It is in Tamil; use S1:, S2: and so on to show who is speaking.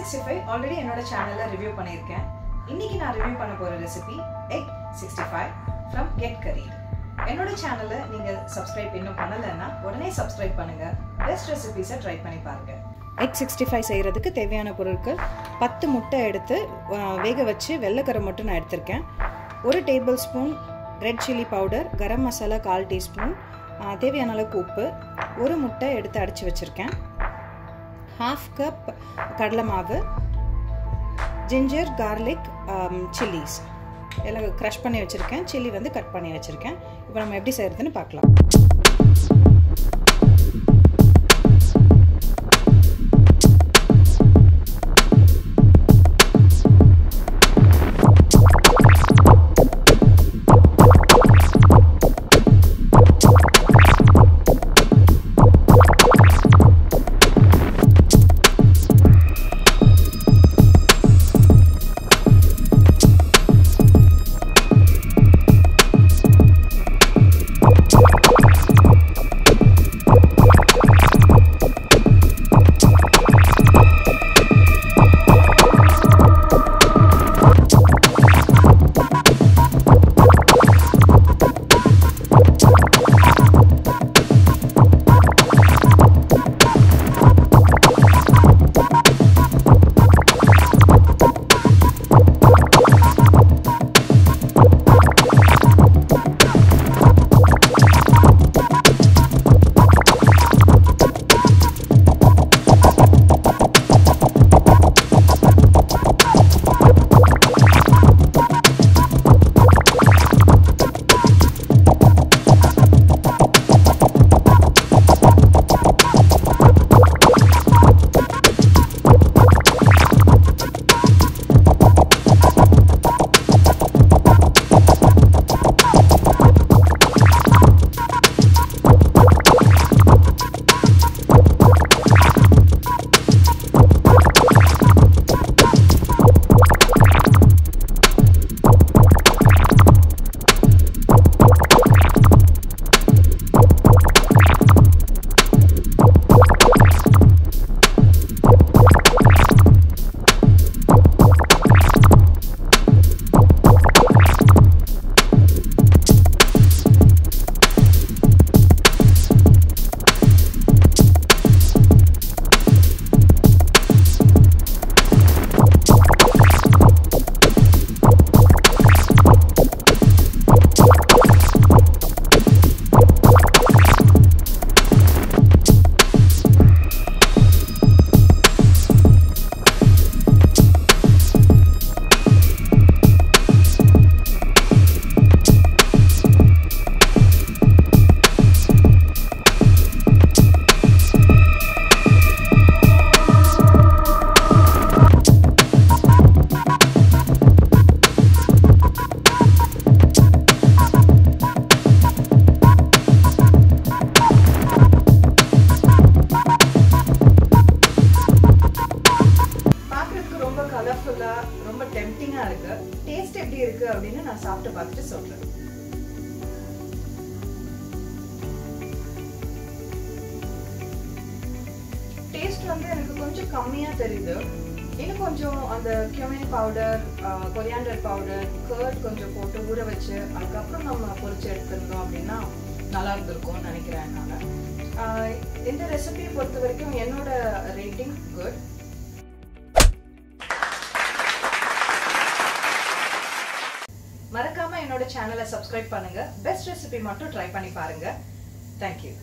S1: 65 ஆல்ரெடி என்னோட சேனல்ல ரிவ்யூ பண்ணியிருக்கேன். இன்னைக்கு நான் ரிவ்யூ பண்ண போற ரெசிபி எக் 65 ஃப்ரம் கெட் கரீட். என்னோட சேனலை நீங்க சப்ஸ்கிரைப் இன்னும் பண்ணலைன்னா உடனே சப்ஸ்கிரைப் பண்ணுங்க. பெஸ்ட் ரெசிபிஸை ட்ரை பண்ணி பாருங்க. எக் 65 செய்கிறதுக்கு தேவையான பொருட்கள் 10 முட்டை எடுத்து வேக வச்சு வெள்ளைக்கரை மட்டும் நான் எடுத்திருக்கேன். 1 table spoon red chilli powder, garam masala 1/4 teaspoon, தேவையான அளவுக்கு உப்பு, 1 முட்டை எடுத்து அடித்து வச்சுருக்கேன், 1/2 கப் கடலை மாவு, ஜிஞ்சர், கார்லிக், சில்லிஸ் எல்லாம் க்ரஷ் பண்ணி வச்சுருக்கேன். சில்லி வந்து கட் பண்ணி வச்சுருக்கேன். இப்போ நம்ம எப்படி செய்கிறதுன்னு பார்க்கலாம். ரொம்ப டெம்ப்டிங்கா இருக்கு. டேஸ்ட் எப்படி இருக்கு அப்படின்னு நான் சாப்பிட்டு பார்த்துட்டு சொல்றேன். டேஸ்ட் வந்து எனக்கு கொஞ்சம் கம்மியா தெரியுது. இன்னும் கொஞ்சம் அந்த cumin powder, coriander powder, curd கொஞ்சம் போட்டு ஊற வச்சு அதுக்கப்புறம் நம்ம பொரிச்சு எடுத்துருந்தோம் அப்படின்னா நல்லா இருந்திருக்கும்னு நினைக்கிறேன் நான். இந்த ரெசிபியை பொறுத்த வரைக்கும் என்னோட ரேட்டிங் குட். மறக்காம என்னோட சேனலை சப்ஸ்கிரைப் பண்ணுங்க. பெஸ்ட் ரெசிபி மட்டும் ட்ரை பண்ணி பாருங்க. தேங்க்யூ.